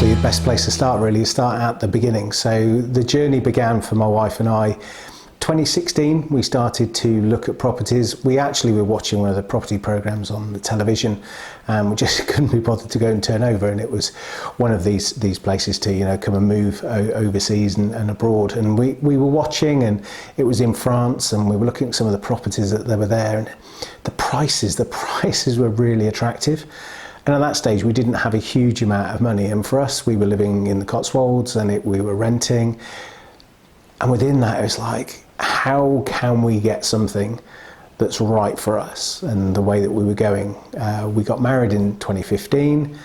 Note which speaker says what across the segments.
Speaker 1: exactly the best place to start, really, start at the beginning. So the journey began for my wife and I. 2016, we started to look at properties. We actually were watching one of the property programs on the television, and we just couldn't be bothered to go and turn over. And it was one of these places to, you know, come and move overseas and abroad. And we were watching, and it was in France, and we were looking at some of the properties that were there, and the prices were really attractive. And at that stage, we didn't have a huge amount of money. And for us, we were living in the Cotswolds, and we were renting. And within that, it was like, how can we get something that's right for us and the way that we were going? We got married in 2015,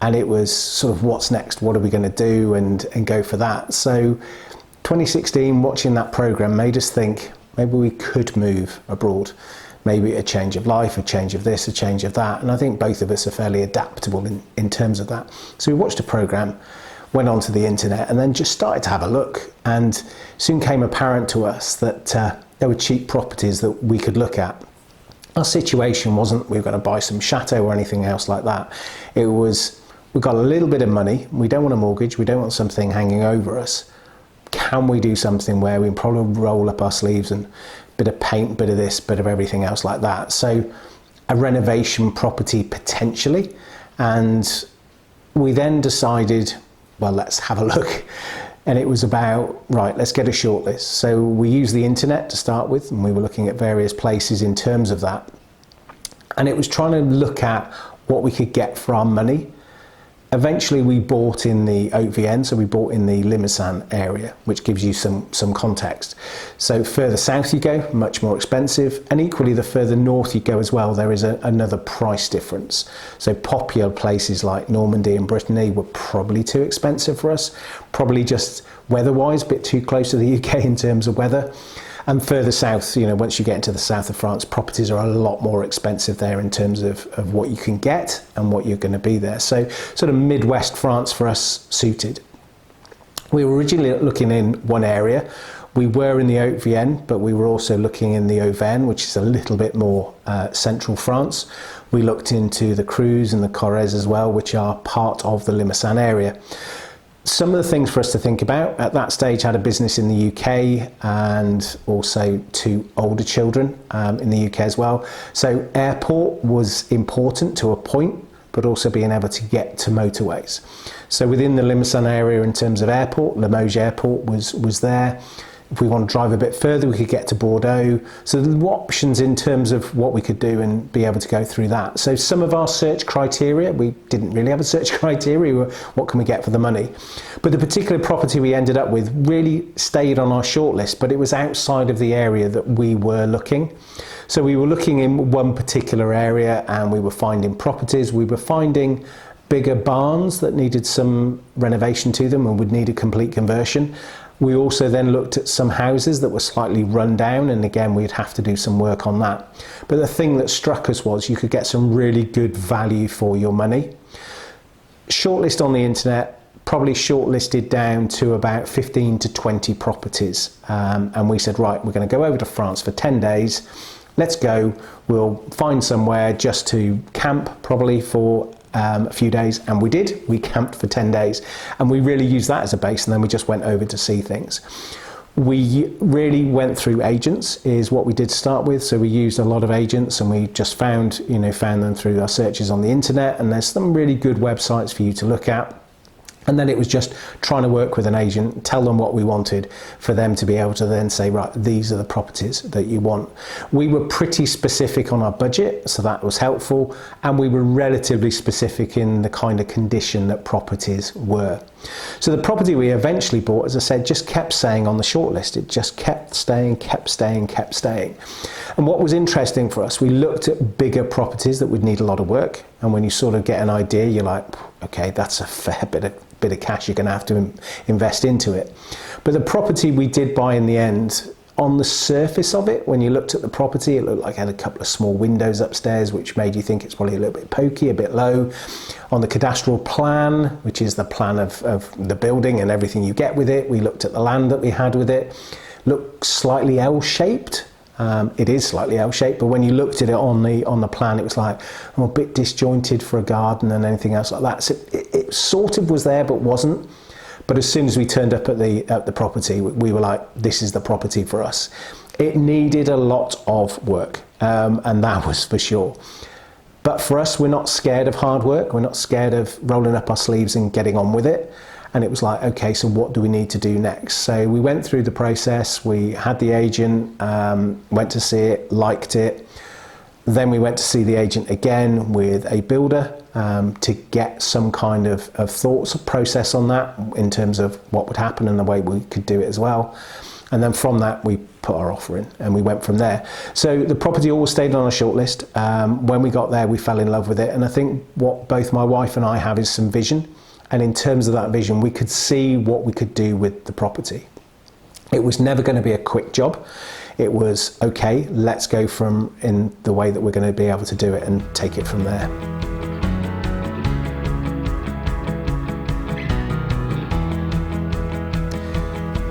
Speaker 1: and it was sort of, what's next? What are we going to do? And go for that. So 2016, watching that program made us think maybe we could move abroad. Maybe a change of life, a change of this, a change of that. And I think both of us are fairly adaptable in terms of that. So we watched a program, went onto the internet, and then just started to have a look. And soon came apparent to us that there were cheap properties that we could look at. Our situation wasn't we were going to buy some chateau or anything else like that. It was, we've got a little bit of money, we don't want a mortgage, we don't want something hanging over us. Can we do something where we can probably roll up our sleeves and bit of paint, bit of this, bit of everything else like that? So a renovation property potentially. And we then decided, well, let's have a look. And it was about, right, let's get a shortlist. So we used the internet to start with, and we were looking at various places in terms of that. And it was trying to look at what we could get for our money. Eventually we bought in the OVN, so we bought in the Limousin area, which gives you some context. So further south you go, much more expensive, and equally the further north you go as well, there is another price difference. So popular places like Normandy and Brittany were probably too expensive for us, probably just weather-wise, a bit too close to the UK in terms of weather. And further south, you know, once you get into the south of France, properties are a lot more expensive there in terms of what you can get and what you're going to be there. So sort of Midwest France for us suited. We were originally looking in one area. We were in the Haute-Vienne, but we were also looking in the Auvergne, which is a little bit more central France. We looked into the Creuse and the Corrèze as well, which are part of the Limousin area. Some of the things for us to think about, at that stage had a business in the UK and also 2 older children in the UK as well. So airport was important to a point, but also being able to get to motorways. So within the Limousin area in terms of airport, Limoges Airport was there. If we want to drive a bit further, we could get to Bordeaux. So there were options in terms of what we could do and be able to go through that. So some of our search criteria, we didn't really have a search criteria, what can we get for the money? But the particular property we ended up with really stayed on our shortlist, but it was outside of the area that we were looking. So we were looking in one particular area and we were finding properties, we were finding bigger barns that needed some renovation to them and would need a complete conversion. We also then looked at some houses that were slightly run down, and again we'd have to do some work on that. But the thing that struck us was you could get some really good value for your money. Shortlist on the internet, probably shortlisted down to about 15 to 20 properties. And we said, right, we're going to go over to France for 10 days. Let's go. We'll find somewhere just to camp, probably for a few days, and we did. We camped for 10 days and we really used that as a base, and then we just went over to see things. We really went through agents is what we did start with. So we used a lot of agents, and we just found them through our searches on the internet, and there's some really good websites for you to look at. And then it was just trying to work with an agent, tell them what we wanted, for them to be able to then say, right, these are the properties that you want. We were pretty specific on our budget, so that was helpful. And we were relatively specific in the kind of condition that properties were. So the property we eventually bought, as I said, just kept staying on the shortlist. It just kept staying. And what was interesting for us, we looked at bigger properties that would need a lot of work. And when you sort of get an idea, you're like, okay, that's a fair bit of cash you're going to have to invest into it. But the property we did buy in the end, on the surface of it, when you looked at the property, it looked like it had a couple of small windows upstairs, which made you think it's probably a little bit pokey, a bit low. On the cadastral plan, which is the plan of the building and everything you get with it, we looked at the land that we had with it, looked slightly L-shaped. It is slightly L-shaped, but when you looked at it on the plan, it was like a bit disjointed for a garden and anything else like that. So it sort of was there, but wasn't. But as soon as we turned up at the property, we were like, this is the property for us. It needed a lot of work, and that was for sure. But for us, we're not scared of hard work. We're not scared of rolling up our sleeves and getting on with it. And it was like, okay, so what do we need to do next? So we went through the process. We had the agent, went to see it, liked it. Then we went to see the agent again with a builder to get some kind of thoughts, process on that in terms of what would happen and the way we could do it as well. And then from that, we put our offer in and we went from there. So the property always stayed on our shortlist. When we got there, we fell in love with it. And I think what both my wife and I have is some vision. And in terms of that vision, we could see what we could do with the property. It was never going to be a quick job. It was, okay, let's go from in the way that we're going to be able to do it and take it from there.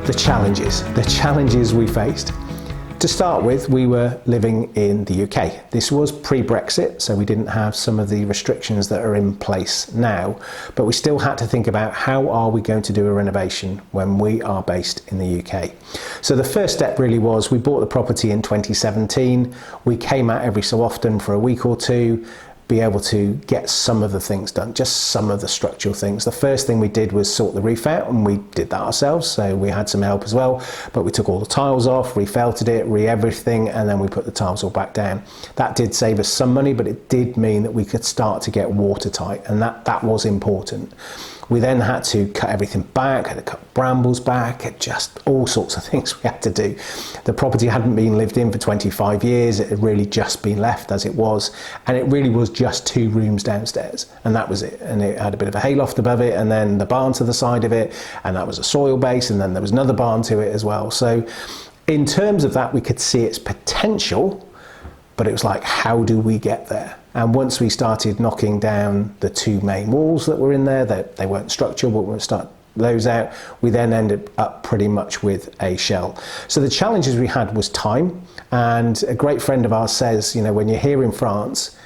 Speaker 1: The challenges we faced. To start with, we were living in the UK. This was pre-Brexit, so we didn't have some of the restrictions that are in place now, but we still had to think about how are we going to do a renovation when we are based in the UK. So the first step really was we bought the property in 2017. We came out every so often for a week or two, be able to get some of the things done, just some of the structural things. The first thing we did was sort the roof out, and we did that ourselves, so we had some help as well, but we took all the tiles off, refelted it, everything, and then we put the tiles all back down. That did save us some money, but it did mean that we could start to get watertight, and that was important. We then had to cut everything back, had to cut brambles back, just all sorts of things we had to do. The property hadn't been lived in for 25 years, it had really just been left as it was, and it really was just 2 rooms downstairs, and that was it. And it had a bit of a hayloft above it, and then the barn to the side of it, and that was a soil base, and then there was another barn to it as well. So in terms of that, we could see its potential, but it was like, how do we get there? And once we started knocking down the 2 main walls that were in there, that they weren't structural, but we'll start those out, we then ended up pretty much with a shell. So the challenges we had was time, and a great friend of ours says, you know, when you're here in France,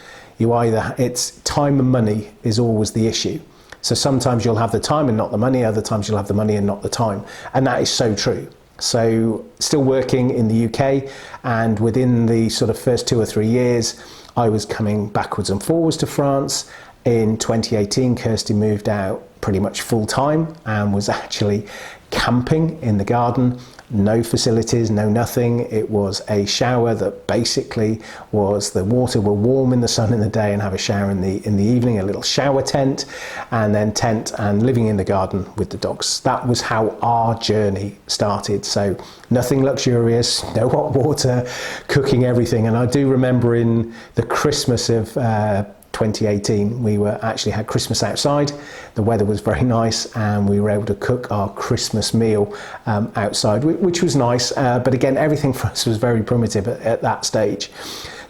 Speaker 1: it's time and money is always the issue. So sometimes you'll have the time and not the money, other times you'll have the money and not the time. And that is so true. So still working in the UK, and within the sort of first 2 or 3 years, I was coming backwards and forwards to France. In 2018, Kirsty moved out pretty much full time and was actually camping in the garden. No facilities, no nothing. It was a shower that basically was, the water were warm in the sun in the day and have a shower in the evening, a little shower tent, and then tent and living in the garden with the dogs. That was how our journey started. So nothing luxurious, no hot water, cooking everything. And I do remember in the Christmas of 2018, we actually had Christmas outside. The weather was very nice, and we were able to cook our Christmas meal outside, which was nice. But again, everything for us was very primitive at that stage.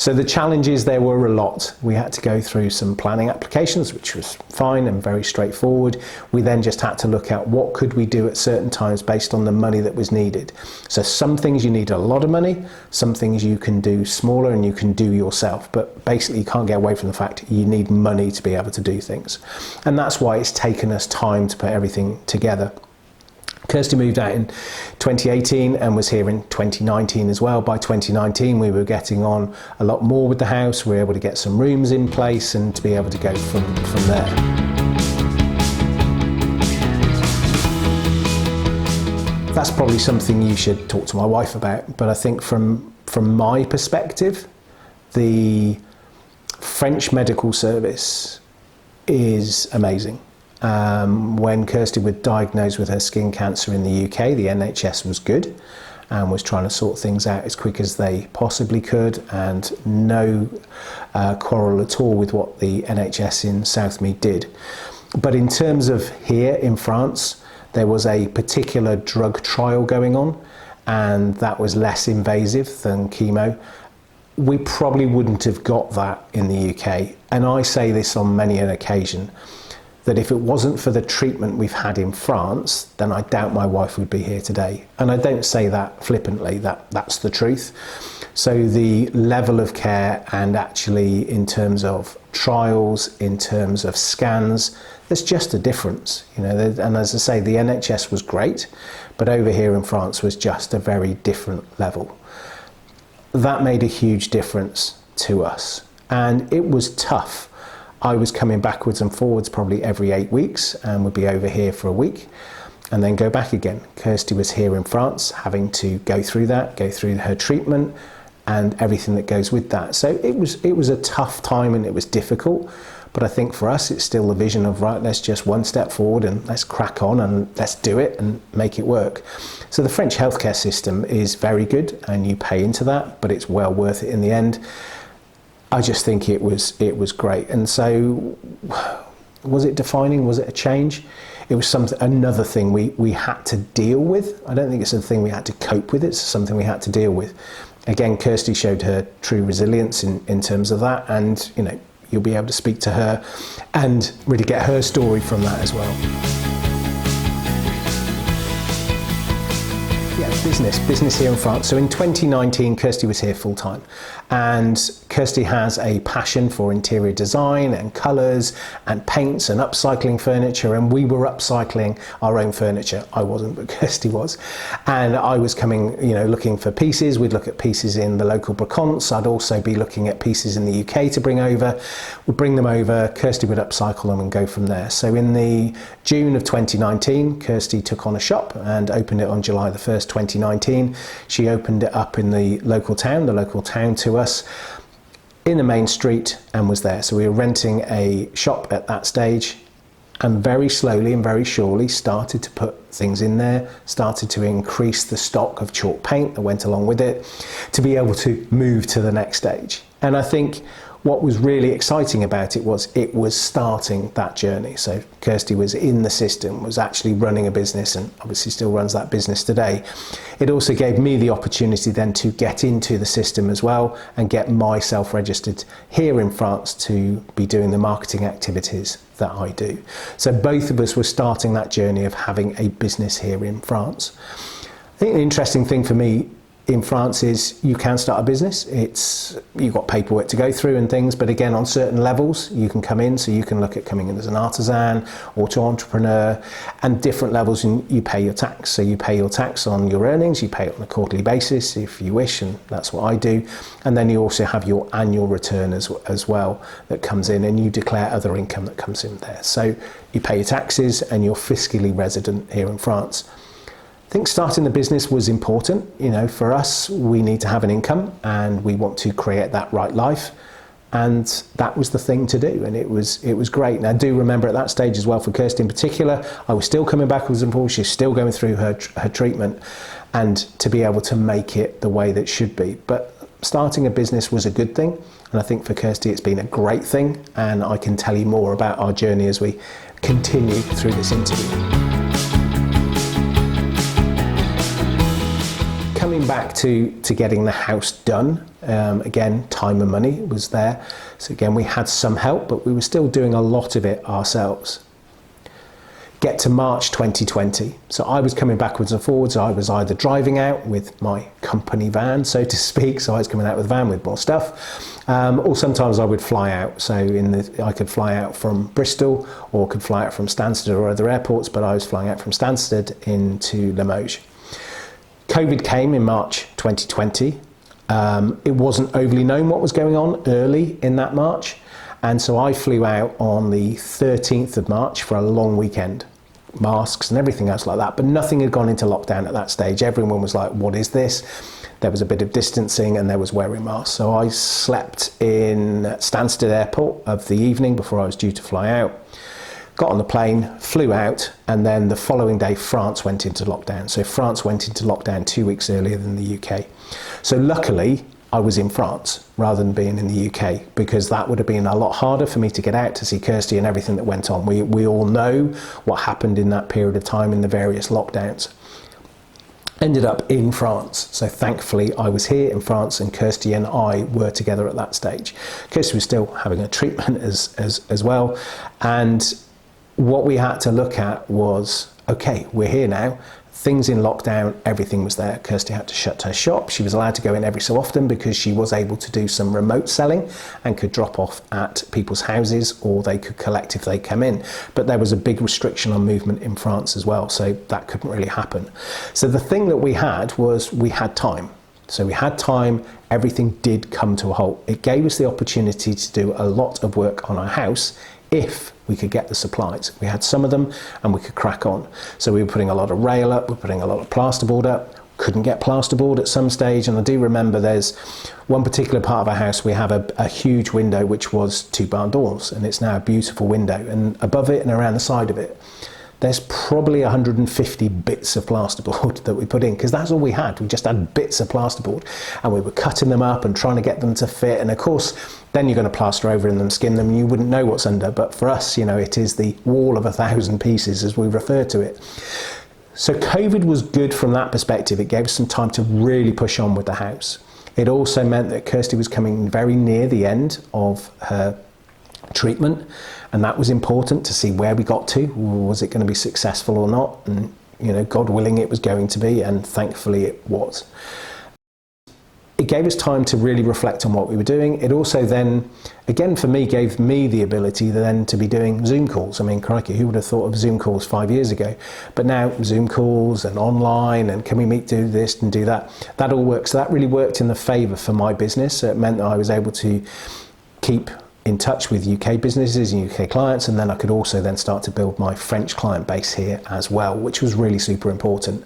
Speaker 1: So the challenges, there were a lot. We had to go through some planning applications, which was fine and very straightforward. We then just had to look at what could we do at certain times based on the money that was needed. So some things you need a lot of money, some things you can do smaller and you can do yourself. But basically you can't get away from the fact you need money to be able to do things. And that's why it's taken us time to put everything together. Kirsty moved out in 2018 and was here in 2019 as well. By 2019, we were getting on a lot more with the house. We were able to get some rooms in place and to be able to go from there. That's probably something you should talk to my wife about. But I think from my perspective, the French medical service is amazing. When Kirsty was diagnosed with her skin cancer in the UK, the NHS was good and was trying to sort things out as quick as they possibly could, and no quarrel at all with what the NHS in Southmead did. But in terms of here in France, there was a particular drug trial going on, and that was less invasive than chemo. We probably wouldn't have got that in the UK. And I say this on many an occasion, that if it wasn't for the treatment we've had in France, then I doubt my wife would be here today. And I don't say that flippantly, that's the truth. So the level of care, and actually in terms of trials, in terms of scans, there's just a difference, you know. And as I say, the NHS was great, but over here in France was just a very different level. That made a huge difference to us, and it was tough. I was coming backwards and forwards probably every 8 weeks, and would be over here for a week and then go back again. Kirsty was here in France, having to go through her treatment and everything that goes with that. So it was a tough time, and it was difficult. But I think for us, it's still the vision of, right, let's just one step forward and let's crack on and let's do it and make it work. So the French healthcare system is very good, and you pay into that, but it's well worth it in the end. I just think it was great. And so, was it defining? Was it a change? It was another thing we had to deal with. I don't think it's a thing we had to cope with. It's something we had to deal with. Again, Kirsty showed her true resilience in terms of that, and you know, you'll be able to speak to her and really get her story from that as well. Yeah, business here in France. So in 2019, Kirsty was here full time, and Kirsty has a passion for interior design and colours and paints and upcycling furniture, and we were upcycling our own furniture. I wasn't, but Kirsty was. And I was coming, you know, looking for pieces. We'd look at pieces in the local brocants. I'd also be looking at pieces in the UK to bring over. We'd bring them over, Kirsty would upcycle them and go from there. So in the June of 2019, Kirsty took on a shop and opened it on July the 1st, 2019. She opened it up in the local town to us, in the main street, and was there. So we were renting a shop at that stage, and very slowly and very surely started to put things in there, started to increase the stock of chalk paint that went along with it to be able to move to the next stage. And I think what was really exciting about it was starting that journey. So Kirsty was in the system, was actually running a business, and obviously still runs that business today. It also gave me the opportunity then to get into the system as well and get myself registered here in France to be doing the marketing activities that I do. So both of us were starting that journey of having a business here in France. I think the interesting thing for me in France is you can start a business. You've got paperwork to go through and things, but again, on certain levels, you can come in. So you can look at coming in as an artisan, auto-entrepreneur, and different levels, and you pay your tax. So you pay your tax on your earnings, you pay it on a quarterly basis if you wish, and that's what I do. And then you also have your annual return as well that comes in, and you declare other income that comes in there. So you pay your taxes and you're fiscally resident here in France. I think starting the business was important. You know, for us, we need to have an income and we want to create that right life. And that was the thing to do. And it was great. And I do remember at that stage as well, for Kirsty in particular, I was still coming backwards and forwards. She's still going through her treatment, and to be able to make it the way that it should be. But starting a business was a good thing. And I think for Kirsty, it's been a great thing. And I can tell you more about our journey as we continue through this interview. Coming back to getting the house done, again, time and money was there. So again, we had some help, but we were still doing a lot of it ourselves. Get to March 2020. So I was coming backwards and forwards. I was either driving out with my company van, so to speak. So I was coming out with a van with more stuff. Or sometimes I would fly out. So I could fly out from Bristol, or could fly out from Stansted or other airports, but I was flying out from Stansted into Limoges. COVID came in March 2020. It wasn't overly known what was going on early in that March. And so I flew out on the 13th of March for a long weekend, masks and everything else like that. But nothing had gone into lockdown at that stage. Everyone was like, what is this? There was a bit of distancing and there was wearing masks. So I slept in Stansted Airport of the evening before I was due to fly out. Got on the plane, flew out, and then the following day France went into lockdown. So France went into lockdown 2 weeks earlier than the UK. So luckily, I was in France rather than being in the UK, because that would have been a lot harder for me to get out to see Kirsty and everything that went on. We all know what happened in that period of time in the various lockdowns. Ended up in France. So thankfully I was here in France, and Kirsty and I were together at that stage. Kirsty was still having a treatment as well. And what we had to look at was, okay, we're here now. Things in lockdown, everything was there. Kirsty had to shut her shop. She was allowed to go in every so often because she was able to do some remote selling and could drop off at people's houses, or they could collect if they come in. But there was a big restriction on movement in France as well, so that couldn't really happen. So the thing that we had was we had time. So we had time, everything did come to a halt. It gave us the opportunity to do a lot of work on our house if we could get the supplies. We had some of them and we could crack on. So we were putting a lot of rail up, we were putting a lot of plasterboard up, couldn't get plasterboard at some stage. And I do remember there's one particular part of our house, we have a huge window which was 2 barn doors, and it's now a beautiful window. And above it and around the side of it, there's probably 150 bits of plasterboard that we put in, because that's all we had. We just had bits of plasterboard, and we were cutting them up and trying to get them to fit. And of course, then you're going to plaster over them, skin them, and you wouldn't know what's under. But for us, you know, it is the wall of 1,000 pieces, as we refer to it. So COVID was good from that perspective. It gave us some time to really push on with the house. It also meant that Kirsty was coming very near the end of her treatment, and that was important to see where we got to. Was it going to be successful or not? And you know, God willing, it was going to be, and thankfully it was. It gave us time to really reflect on what we were doing. It also then, again for me, gave me the ability then to be doing Zoom calls. I mean, crikey, who would have thought of Zoom calls 5 years ago? But now Zoom calls and online, and can we meet, do this and do that? That all works. So that really worked in the favour for my business. So it meant that I was able to keep in touch with UK businesses and UK clients, and then I could also then start to build my French client base here as well, which was really super important.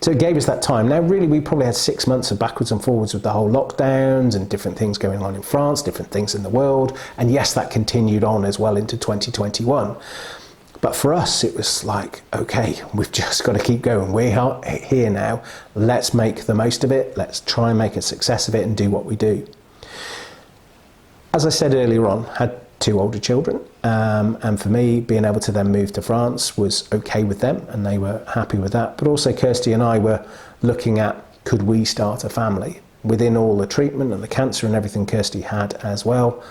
Speaker 1: So it gave us that time. Now really we probably had 6 months of backwards and forwards with the whole lockdowns and different things going on in France, different things in the world, and yes, that continued on as well into 2021. But for us it was like, okay, we've just got to keep going. We are here now, let's make the most of it, let's try and make a success of it and do what we do. As I said earlier on, had 2 older children, and for me, being able to then move to France was okay with them, and they were happy with that. But also Kirsty and I were looking at, could we start a family? Within all the treatment and the cancer and everything Kirsty had as well,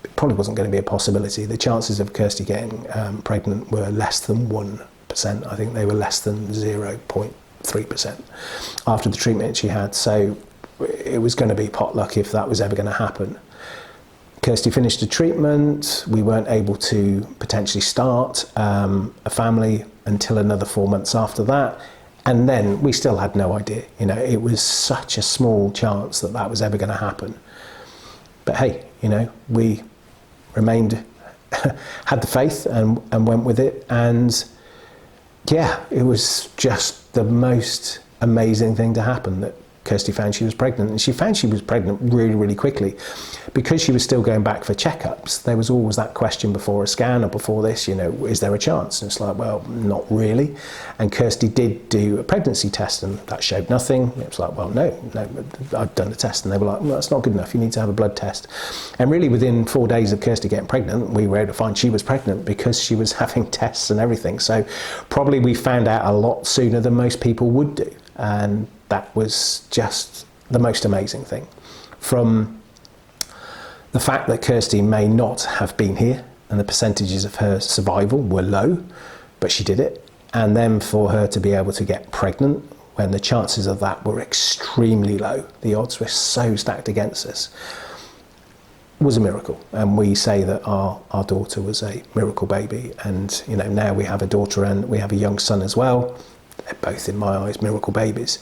Speaker 1: it probably wasn't going to be a possibility. The chances of Kirsty getting pregnant were less than 1%. I think they were less than 0.3% after the treatment she had. So it was going to be potluck if that was ever going to happen. Kirsty finished the treatment. We weren't able to potentially start a family until another 4 months after that. And then we still had no idea. You know, it was such a small chance that that was ever going to happen. But hey, you know, we remained, had the faith and went with it. And yeah, it was just the most amazing thing to happen, that Kirsty found she was pregnant, and she found she was pregnant really, really quickly. Because she was still going back for checkups, there was always that question before a scan or before this, you know, is there a chance? And it's like, well, not really. And Kirsty did do a pregnancy test, and that showed nothing. It was like, well, no, I've done the test. And they were like, well, that's not good enough, you need to have a blood test. And really within 4 days of Kirsty getting pregnant, we were able to find she was pregnant because she was having tests and everything. So probably we found out a lot sooner than most people would do. And that was just the most amazing thing. From the fact that Kirsty may not have been here, and the percentages of her survival were low, but she did it. And then for her to be able to get pregnant when the chances of that were extremely low, the odds were so stacked against us, was a miracle. And we say that our daughter was a miracle baby. And you know, now we have a daughter and we have a young son as well. They're both, in my eyes, miracle babies.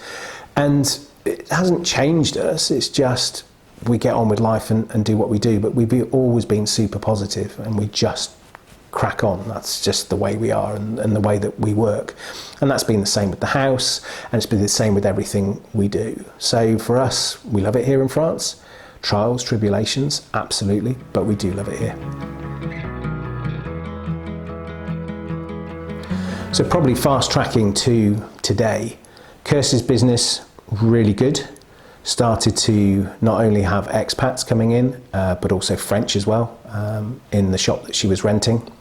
Speaker 1: And it hasn't changed us, it's just we get on with life and do what we do. But we've always been super positive, and we just crack on. That's just the way we are and the way that we work. And that's been the same with the house, and it's been the same with everything we do. So for us, we love it here in France. Trials, tribulations, absolutely, but we do love it here. So probably fast tracking to today, Kirsty's business, really good. Started to not only have expats coming in, but also French as well, in the shop that she was renting.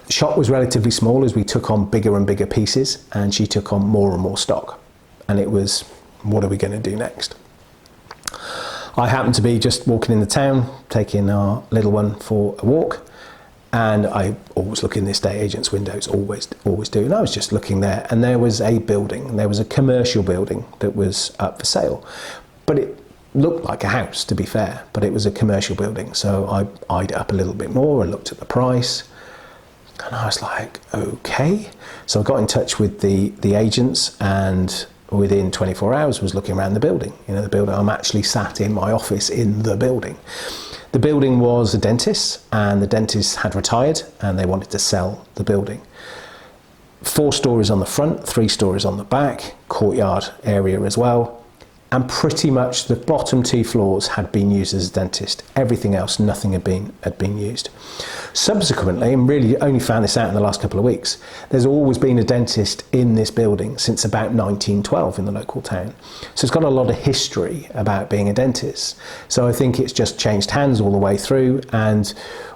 Speaker 1: The shop was relatively small as we took on bigger and bigger pieces, and she took on more and more stock. And it was, what are we going to do next? I happened to be just walking in the town, taking our little one for a walk, And I always look in the estate agent's windows, always do. And I was just looking there, and there was a building, there was a commercial building that was up for sale. But it looked like a house, to be fair, but it was a commercial building. So I eyed it up a little bit more and looked at the price. And I was like, okay. So I got in touch with the agents, and within 24 hours was looking around the building. You know, the building, I'm actually sat in my office in the building. The building was a dentist, and the dentist had retired, and they wanted to sell the building. 4 stories on the front, 3 stories on the back, courtyard area as well. And pretty much the bottom 2 floors had been used as a dentist. Everything else, nothing had been used. Subsequently, and really only found this out in the last couple of weeks, there's always been a dentist in this building since about 1912 in the local town. So it's got a lot of history about being a dentist. So I think it's just changed hands all the way through, and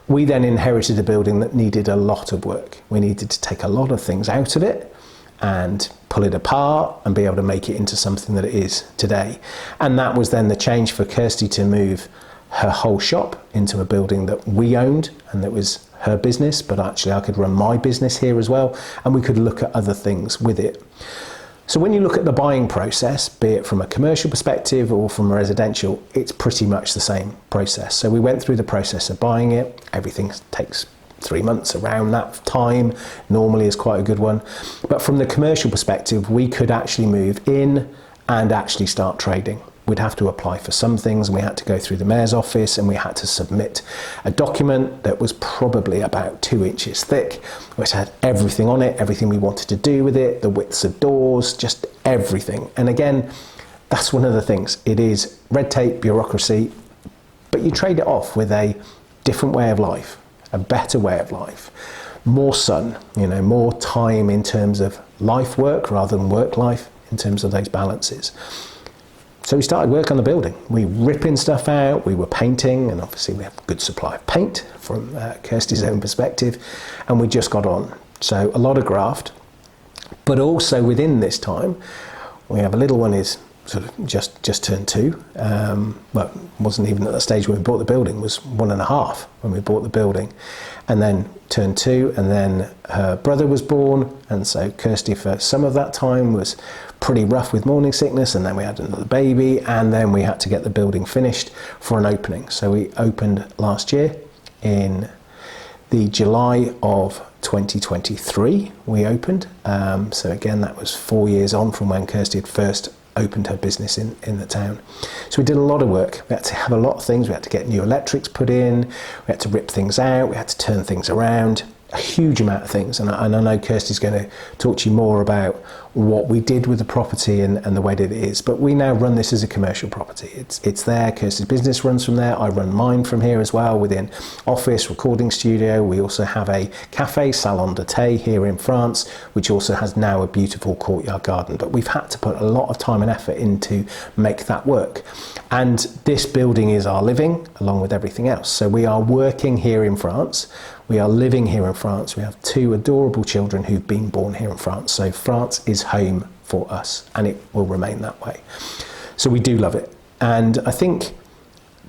Speaker 1: we then inherited a building that needed a lot of work. We needed to take a lot of things out of it and pull it apart and be able to make it into something that it is today. And that was then the change for Kirsty to move her whole shop into a building that we owned, and that was her business, but actually I could run my business here as well, and we could look at other things with it. So when you look at the buying process, be it from a commercial perspective or from a residential, it's pretty much the same process. So we went through the process of buying it. Everything takes 3 months, around that time normally is quite a good one. But from the commercial perspective, we could actually move in and actually start trading. We'd have to apply for some things, and we had to go through the mayor's office, and we had to submit a document that was probably about 2 inches thick, which had everything on it, everything we wanted to do with it, the widths of doors, just everything. And again, that's one of the things. It is red tape, bureaucracy, but you trade it off with a different way of life, a better way of life, more sun, you know, more time in terms of life work rather than work life, in terms of those balances. So we started work on the building. We were ripping stuff out, we were painting, and obviously we have a good supply of paint from Kirsty's own perspective, and we just got on. So a lot of graft, but also within this time, we have a little one is sort of just turned 2. Well, wasn't even at the stage when we bought the building, was 1.5 when we bought the building, and then turned 2, and then her brother was born, and so Kirsty for some of that time was pretty rough with morning sickness, and then we had another baby, and then we had to get the building finished for an opening. So we opened last year in the July of 2023 we opened. So again, that was 4 years on from when Kirsty had first opened her business in the town. So we did a lot of work. We had to have a lot of things. We had to get new electrics put in, we had to rip things out, we had to turn things around, a huge amount of things. And I know Kirsty's going to talk to you more about what we did with the property and the way that it is, but we now run this as a commercial property. It's there. Kirsty's business runs from there. I run mine from here as well, within office, recording studio. We also have a cafe, Salon de Thé, here in France, which also has now a beautiful courtyard garden. But we've had to put a lot of time and effort in to make that work. And this building is our living, along with everything else. So we are working here in France. We are living here in France. We have 2 adorable children who've been born here in France. So France is home for us, and it will remain that way. So we do love it. And I think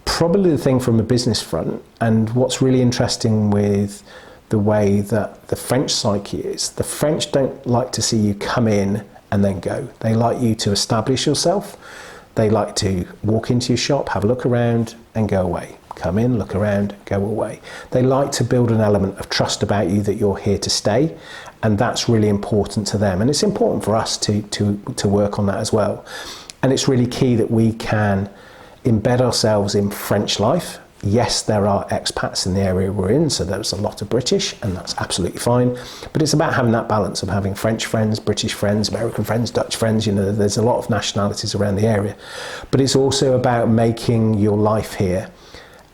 Speaker 1: probably the thing from a business front, and what's really interesting with the way that the French psyche is, the French don't like to see you come in and then go. They like you to establish yourself. They like to walk into your shop, have a look around, and go away. Come in, look around, go away. They like to build an element of trust about you, that you're here to stay, and that's really important to them. And it's important for us to work on that as well. And it's really key that we can embed ourselves in French life. Yes, there are expats in the area we're in, so there's a lot of British, and that's absolutely fine. But it's about having that balance of having French friends, British friends, American friends, Dutch friends. You know, there's a lot of nationalities around the area. But it's also about making your life here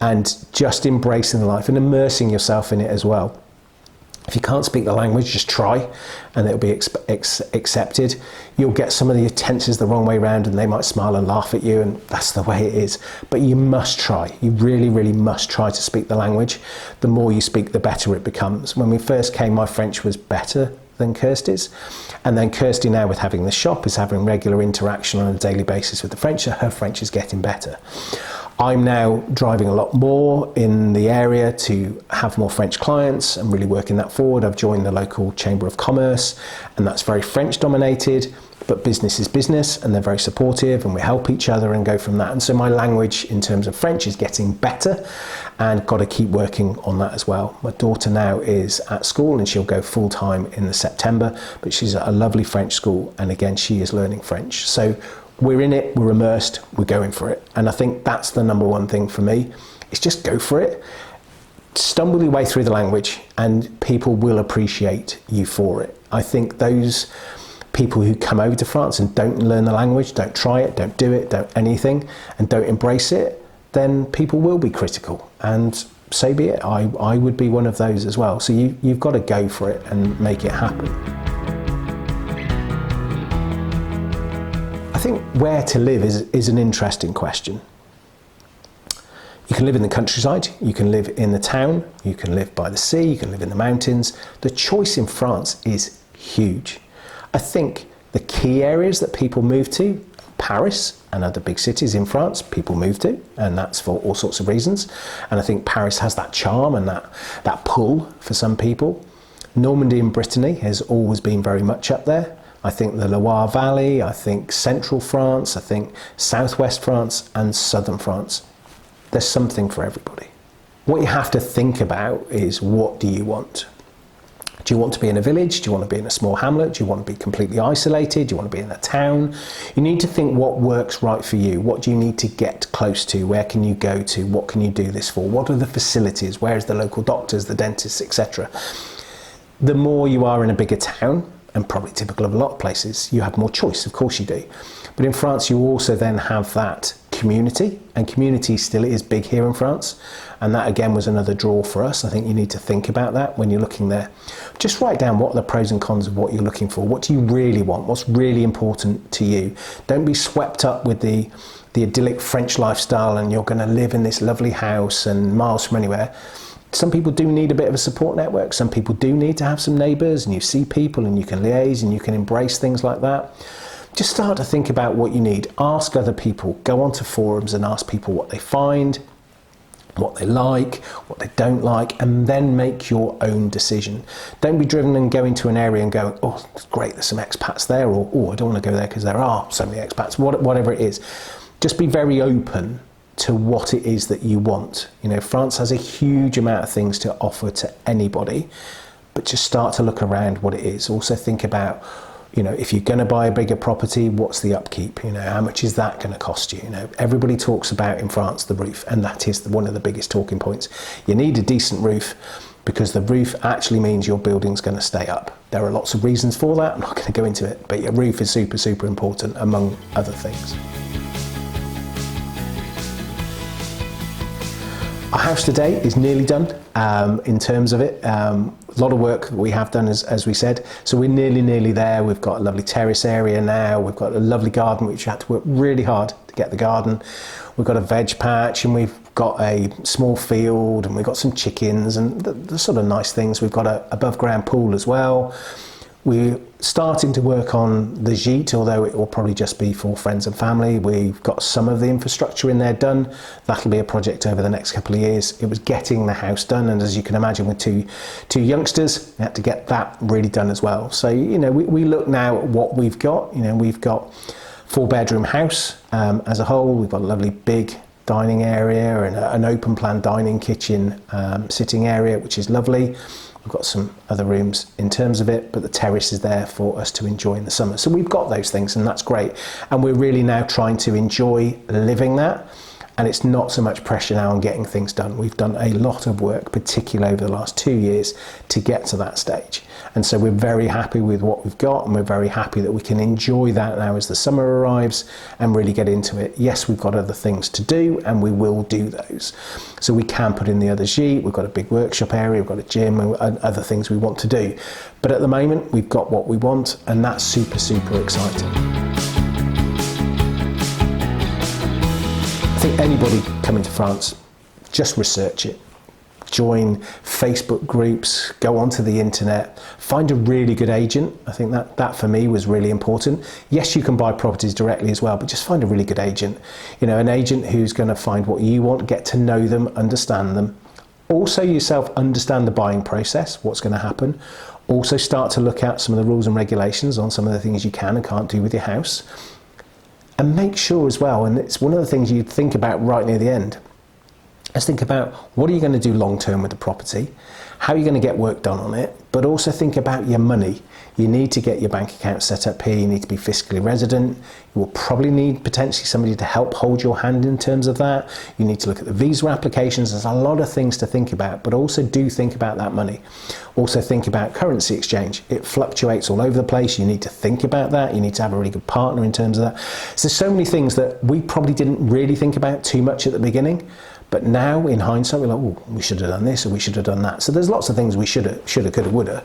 Speaker 1: and just embracing the life and immersing yourself in it as well. If you can't speak the language, just try, and it'll be accepted. You'll get some of the tenses the wrong way around, and they might smile and laugh at you, and that's the way it is. But you must try. You really, really must try to speak the language. The more you speak, the better it becomes. When we first came, my French was better than Kirsty's, and then Kirsty, now with having the shop, is having regular interaction on a daily basis with the French, so her French is getting better. I'm now driving a lot more in the area to have more French clients and really working that forward. I've joined the local Chamber of Commerce, and that's very French dominated, but business is business, and they're very supportive, and we help each other and go from that. And so my language in terms of French is getting better, and got to keep working on that as well. My daughter now is at school and she'll go full time in the September, but she's at a lovely French school, and again she is learning French. So we're in it, we're immersed, we're going for it. And I think that's the number one thing for me, is just go for it. Stumble your way through the language and people will appreciate you for it. I think those people who come over to France and don't learn the language, don't try it, don't do it, don't anything, and don't embrace it, then people will be critical, and so be it. I would be one of those as well. So you've got to go for it and make it happen. I think where to live is an interesting question. You can live in the countryside, you can live in the town, you can live by the sea, you can live in the mountains. The choice in France is huge. I think the key areas that people move to, Paris and other big cities in France, people move to, and that's for all sorts of reasons. And I think Paris has that charm and that pull for some people. Normandy and Brittany has always been very much up there. I think the Loire Valley, I think central France, I think southwest France and southern France. There's something for everybody. What you have to think about is, what do you want? Do you want to be in a village? Do you want to be in a small hamlet? Do you want to be completely isolated? Do you want to be in a town? You need to think what works right for you. What do you need to get close to? Where can you go to? What can you do this for? What are the facilities? Where's the local doctors, the dentists, etc.? The more you are in a bigger town, and probably typical of a lot of places, you have more choice, of course you do. But in France, you also then have that community, and community still is big here in France. And that again was another draw for us. I think you need to think about that when you're looking there. Just write down what are the pros and cons of what you're looking for. What do you really want? What's really important to you? Don't be swept up with the idyllic French lifestyle and you're going to live in this lovely house and miles from anywhere. Some people do need a bit of a support network. Some people do need to have some neighbours, and you see people and you can liaise and you can embrace things like that. Just start to think about what you need. Ask other people. Go onto forums and ask people what they find, what they like, what they don't like, and then make your own decision. Don't be driven and go into an area and go, oh, it's great, there's some expats there, or oh, I don't want to go there because there are so many expats, whatever it is. Just be very open to what it is that you want. You know, France has a huge amount of things to offer to anybody, but just start to look around what it is. Also think about, you know, if you're going to buy a bigger property, what's the upkeep? You know, how much is that going to cost you? You know, everybody talks about in France the roof, and that is one of the biggest talking points. You need a decent roof because the roof actually means your building's going to stay up. There are lots of reasons for that. I'm not going to go into it, but your roof is super, super important among other things. Our house today is nearly done in terms of it. A lot of work we have done, as we said. So we're nearly there. We've got a lovely terrace area now. We've got a lovely garden, which we had to work really hard to get the garden. We've got a veg patch, and we've got a small field, and we've got some chickens and the sort of nice things. We've got an above ground pool as well. We're starting to work on the gîte, although it will probably just be for friends and family. We've got some of the infrastructure in there done. That'll be a project over the next couple of years. It was getting the house done, and as you can imagine, with two youngsters, we had to get that really done as well. So, you know, we look now at what we've got. You know, we've got 4-bedroom house as a whole. We've got a lovely big dining area and an open plan dining kitchen sitting area, which is lovely. We've got some other rooms in terms of it, but the terrace is there for us to enjoy in the summer. So we've got those things, and that's great. And we're really now trying to enjoy living that. And it's not so much pressure now on getting things done. We've done a lot of work, particularly over the last 2 years, to get to that stage. And so we're very happy with what we've got, and we're very happy that we can enjoy that now as the summer arrives and really get into it. Yes, we've got other things to do, and we will do those. So we can put in the other gîte. We've got a big workshop area, we've got a gym and other things we want to do. But at the moment, we've got what we want, and that's super, super exciting. I think anybody coming to France, just research it. join Facebook groups, go onto the internet, find a really good agent. I think that for me was really important. Yes, you can buy properties directly as well, but just find a really good agent. You know, an agent who's going to find what you want, get to know them, understand them. Also yourself understand the buying process, what's going to happen. Also start to look at some of the rules and regulations on some of the things you can and can't do with your house. And make sure as well, and it's one of the things you think about right near the end, is think about what are you going to do long term with the property, how are you going to get work done on it, but also think about your money. You need to get your bank account set up here, you need to be fiscally resident, you will probably need potentially somebody to help hold your hand in terms of that. You need to look at the visa applications. There's a lot of things to think about, but also do think about that money. Also think about currency exchange. It fluctuates all over the place. You need to think about that. You need to have a really good partner in terms of that. So there's so many things that we probably didn't really think about too much at the beginning. But now, in hindsight, we're like, oh, we should have done this or we should have done that. So there's lots of things we should have, could have, would have.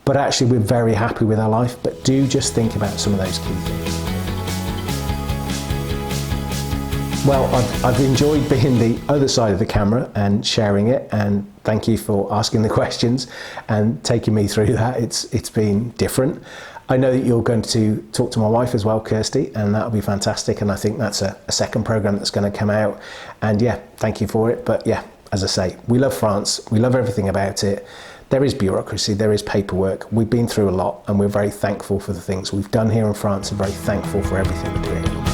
Speaker 1: But actually, we're very happy with our life. But do just think about some of those key things. Well, I've enjoyed being the other side of the camera and sharing it. And thank you for asking the questions and taking me through that. It's been different. I know that you're going to talk to my wife as well, Kirsty, and that'll be fantastic. And I think that's a second program that's going to come out. And yeah, thank you for it. But yeah, as I say, we love France. We love everything about it. There is bureaucracy, there is paperwork. We've been through a lot and we're very thankful for the things we've done here in France and very thankful for everything we're doing.